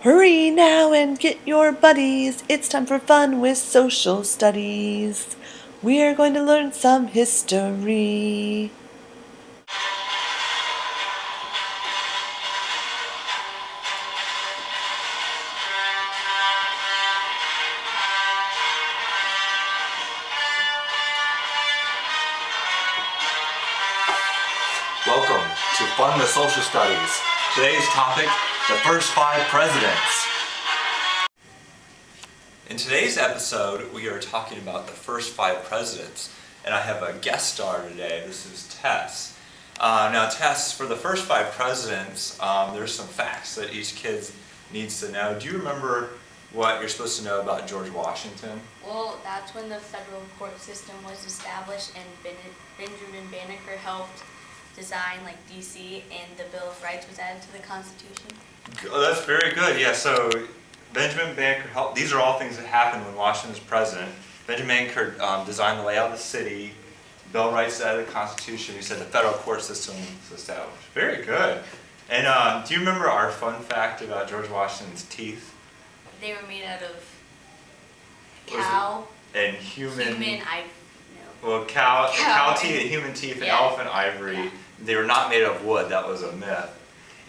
Hurry now and get your buddies. It's time for fun with social studies. We're going to learn some history. Welcome to Fun with Social Studies. Today's topic, the first 5 presidents. In today's episode, we are talking about the first 5 presidents, and I have a guest star today. This is Tess. Now Tess, for the first 5 presidents, there's some facts that each kid needs to know. Do you remember what you're supposed to know about George Washington? Well, that's when the federal court system was established, and Benjamin Banneker helped design DC, and the Bill of Rights was added to the Constitution. Oh, that's very good. Yeah, so Benjamin Banneker helped. These are all things that happened when Washington was president. Benjamin Banneker designed the layout of the city. Bill of Rights added the Constitution. He said the federal court system was established. Very good. And do you remember our fun fact about George Washington's teeth? They were made out of cow and human. Well, cow teeth and human teeth and elephant ivory. Yeah. They were not made of wood. That was a myth.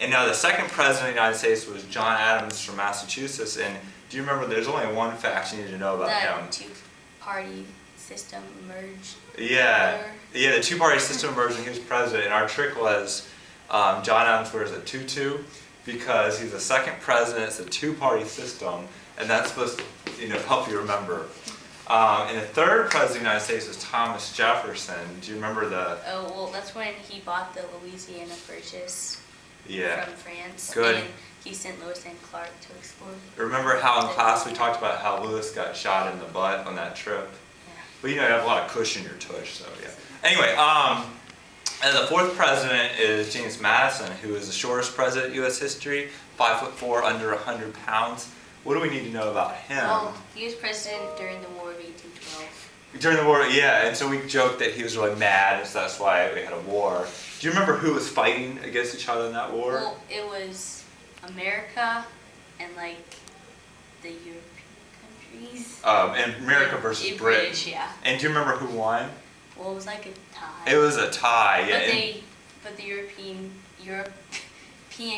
And now the second president of the United States was John Adams from Massachusetts. And do you remember, there's only one fact you need to know about him. The two-party system merged. Yeah, the two-party system merged when he was president. And our trick was John Adams wears a tutu because he's the second president. It's a two-party system, and that's supposed to help you remember. And the third president of the United States was Thomas Jefferson. Do you remember the... Oh, well, that's when he bought the Louisiana Purchase from France. Good. And he sent Lewis and Clark to explore. Remember how in class we talked about how Lewis got shot in the butt on that trip? Yeah. Well, you have a lot of cushion in your tush, so yeah. Anyway, and the fourth president is James Madison, who is the shortest president in U.S. history, 5'4", under 100 pounds. What do we need to know about him? Well, he was president during the War of 1812. During the war, yeah, and so we joked that he was really mad, and so that's why we had a war. Do you remember who was fighting against each other in that war? Well, it was America and the European countries. And America versus Britain. British, yeah. And do you remember who won? Well, it was like a tie. It was a tie, yeah. But the European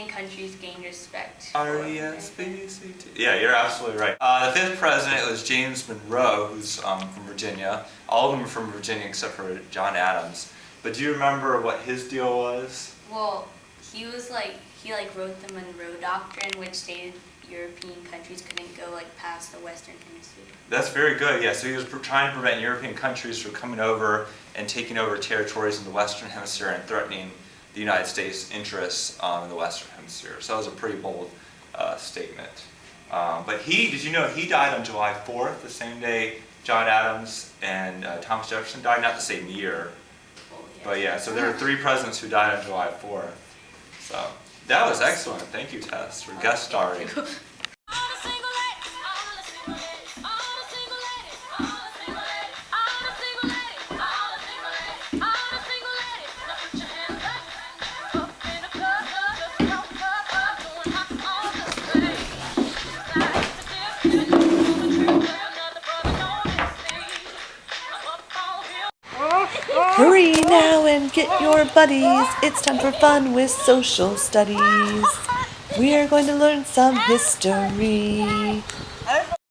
countries gained respect. R-E-S-P-C-T. Yeah, you're absolutely right. The fifth president was James Monroe, who's from Virginia. All of them are from Virginia except for John Adams. But do you remember what his deal was? Well, he wrote the Monroe Doctrine, which stated European countries couldn't go past the Western Hemisphere. That's very good. Yeah, so he was trying to prevent European countries from coming over and taking over territories in the Western Hemisphere and threatening the United States' interests in the Western Hemisphere. So that was a pretty bold statement. But did you know he died on July 4th, the same day John Adams and Thomas Jefferson died? Not the same year. Well, yeah. But yeah, so there are 3 presidents who died on July 4th. So that was excellent. Thank you, Tess, for guest starring. Hurry now and get your buddies. It's time for fun with social studies. We're going to learn some history.